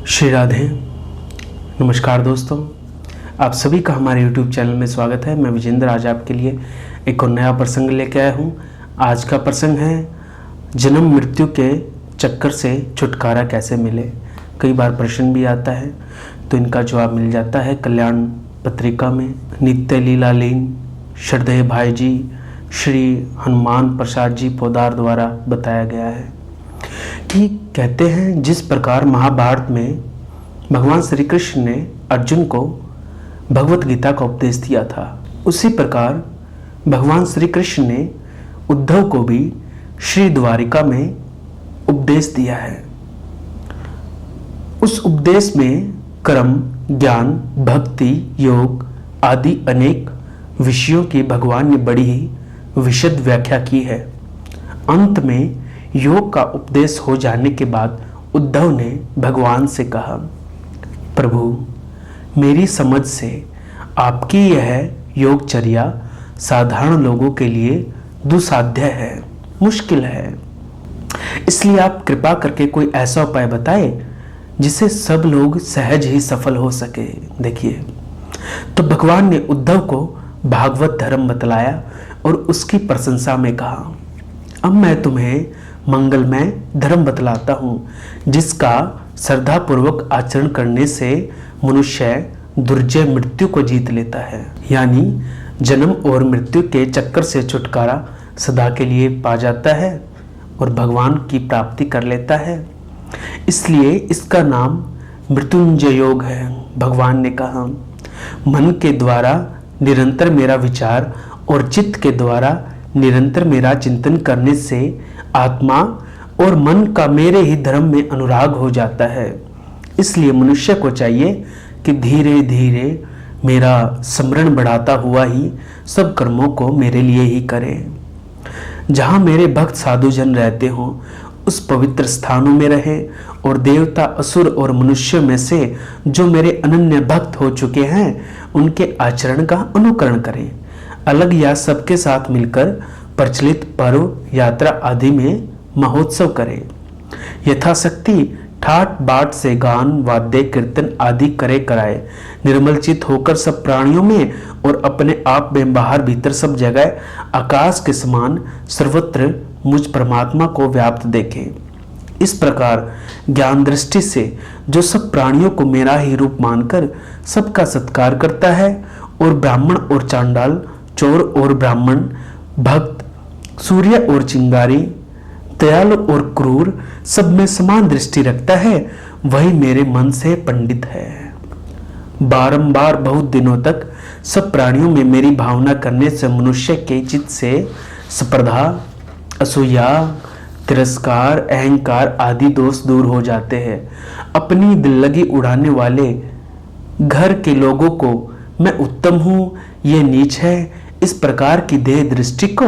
श्री राधे। नमस्कार दोस्तों, आप सभी का हमारे YouTube चैनल में स्वागत है। मैं विजेंद्र आज आपके लिए एक और नया प्रसंग लेके आया हूँ। आज का प्रसंग है जन्म मृत्यु के चक्कर से छुटकारा कैसे मिले। कई बार प्रश्न भी आता है तो इनका जवाब मिल जाता है कल्याण पत्रिका में। नित्य लीलालीन श्रद्धेय भाई जी श्री हनुमान प्रसाद जी पोदार द्वारा बताया गया है कि कहते हैं जिस प्रकार महाभारत में भगवान श्री कृष्ण ने अर्जुन को भगवत गीता का उपदेश दिया था, उसी प्रकार भगवान श्री कृष्ण ने उद्धव को भी श्री द्वारिका में उपदेश दिया है। उस उपदेश में कर्म, ज्ञान, भक्ति, योग आदि अनेक विषयों की भगवान ने बड़ी ही विशद व्याख्या की है। अंत में योग का उपदेश हो जाने के बाद उद्धव ने भगवान से कहा, प्रभु मेरी समझ से आपकी यह योगचर्या साधारण लोगों के लिए दुसाध्य है, मुश्किल है। इसलिए आप कृपा करके कोई ऐसा उपाय बताएं जिसे सब लोग सहज ही सफल हो सके। देखिए, तो भगवान ने उद्धव को भागवत धर्म बतलाया और उसकी प्रशंसा में कहा, अब मैं तुम्हें मंगलमय धर्म बतलाता हूँ जिसका श्रद्धापूर्वक आचरण करने से मनुष्य दुर्जय मृत्यु को जीत लेता है, यानी जन्म और मृत्यु के चक्कर से छुटकारा सदा के लिए पा जाता है और भगवान की प्राप्ति कर लेता है। इसलिए इसका नाम मृत्युंजय योग है। भगवान ने कहा, मन के द्वारा निरंतर मेरा विचार और चित्त के द्वारा निरंतर मेरा चिंतन करने से आत्मा और मन का मेरे ही धर्म में अनुराग हो जाता है। इसलिए मनुष्य को चाहिए कि धीरे धीरे मेरा स्मरण बढ़ाता हुआ ही सब कर्मों को मेरे लिए ही करे। जहाँ मेरे भक्त साधुजन रहते हों उस पवित्र स्थानों में रहे और देवता, असुर और मनुष्य में से जो मेरे अनन्य भक्त हो चुके हैं उनके आचरण का अनुकरण करें। अलग या सबके साथ मिलकर प्रचलित पर्व, यात्रा आदि में महोत्सव करें। यथाशक्ति ठाट बाट से गान, वाद्य, कीर्तन आदि करे कराए निर्मल चित होकर सब प्राणियों में और अपने आप में बाहर भीतर सब जगह आकाश के समान सर्वत्र मुझ परमात्मा को व्याप्त देखें। इस प्रकार ज्ञान दृष्टि से जो सब प्राणियों को मेरा ही रूप मानकर सबका सत्कार करता है और ब्राह्मण और चांडाल, चोर और ब्राह्मण, भक्त, सूर्य और चिंगारी, दयालु और क्रूर सब में समान दृष्टि रखता है, वही मेरे मन से पंडित है। बारंबार बहुत दिनों तक सब प्राणियों में मेरी भावना करने से मनुष्य के चित्त से स्पर्धा, असूया, तिरस्कार, अहंकार आदि दोष दूर हो जाते हैं। अपनी दिल्लगी उड़ाने वाले घर के लोगों को मैं उत्तम हूँ, ये नीच है, इस प्रकार की देह दृष्टि को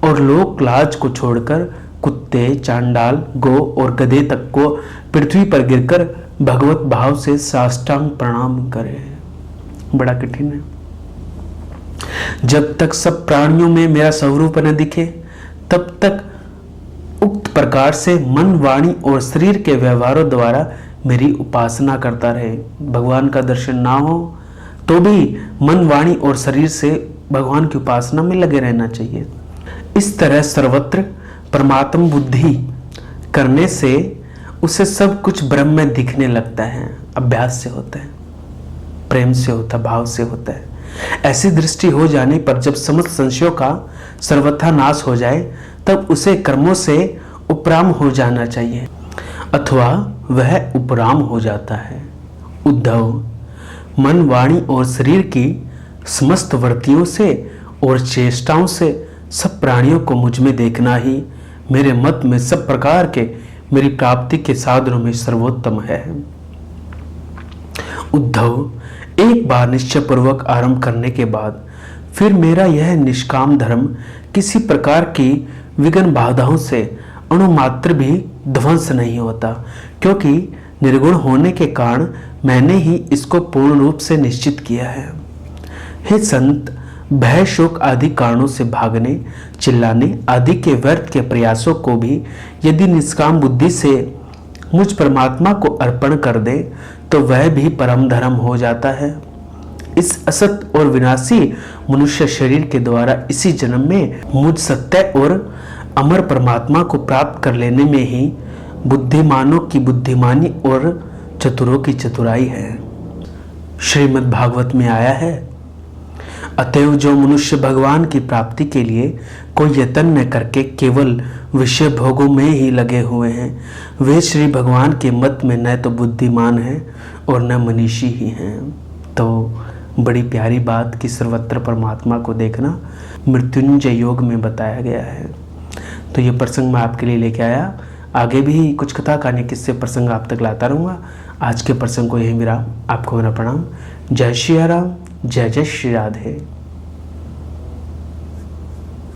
और लोक लाज को छोड़कर कुत्ते, चांडाल, गौ और गधे तक को पृथ्वी पर गिरकर भगवत भाव से साष्टांग प्रणाम करे। बड़ा कठिन है। जब तक सब प्राणियों में मेरा स्वरूप न दिखे तब तक उक्त प्रकार से मन, वाणी और शरीर के व्यवहारों द्वारा मेरी उपासना करता रहे। भगवान का दर्शन ना हो तो भी मन, वाणी और शरीर से भगवान की उपासना में लगे रहना चाहिए। इस तरह सर्वत्र परमात्म बुद्धि करने से उसे सब कुछ ब्रह्म में दिखने लगता है। अभ्यास से होता है, प्रेम से होता है, भाव से होता है। ऐसी दृष्टि हो जाने पर जब समस्त संशयों का सर्वथा नाश हो जाए तब उसे कर्मों से उपराम हो जाना चाहिए अथवा वह उपराम हो जाता है। उद्धव, मन, वाणी और शरीर की समस्त वृत्तियों से और चेष्टाओं से सब प्राणियों को मुझ में देखना ही मेरे मत में सब प्रकार के मेरी प्राप्ति के साधनों में सर्वोत्तम है। उद्धव, एक बार निश्चय पूर्वक आरंभ करने के बाद फिर मेरा यह निष्काम धर्म किसी प्रकार की विघ्न बाधाओं से अणुमात्र भी ध्वंस नहीं होता, क्योंकि निर्गुण होने के कारण मैंने ही इसको पूर्ण रूप से निश्चित किया है। हे संत, भय, शोक आदि कारणों से भागने, चिल्लाने आदि के व्यर्थ के प्रयासों को भी यदि निष्काम बुद्धि से मुझ परमात्मा को अर्पण कर दे तो वह भी परम धर्म हो जाता है। इस असत और विनाशी मनुष्य शरीर के द्वारा इसी जन्म में मुझ सत्य और अमर परमात्मा को प्राप्त कर लेने में ही बुद्धिमानों की बुद्धिमानी और चतुरों की चतुराई है। श्रीमद् भागवत में आया है, अतएव जो मनुष्य भगवान की प्राप्ति के लिए कोई यत्न न करके केवल विषय भोगों में ही लगे हुए हैं, वे श्री भगवान के मत में न तो बुद्धिमान हैं और न मनीषी ही हैं। तो बड़ी प्यारी बात कि सर्वत्र परमात्मा को देखना मृत्युंजय योग में बताया गया है। तो ये प्रसंग मैं आपके लिए लेके आया। आगे भी कुछ कथा कहानी किस्से प्रसंग आप तक लाता रहूँगा। आज के प्रसंग को यहीं विराम। आपको मेरा प्रणाम। जय श्री राम, जय जय श्री राधे।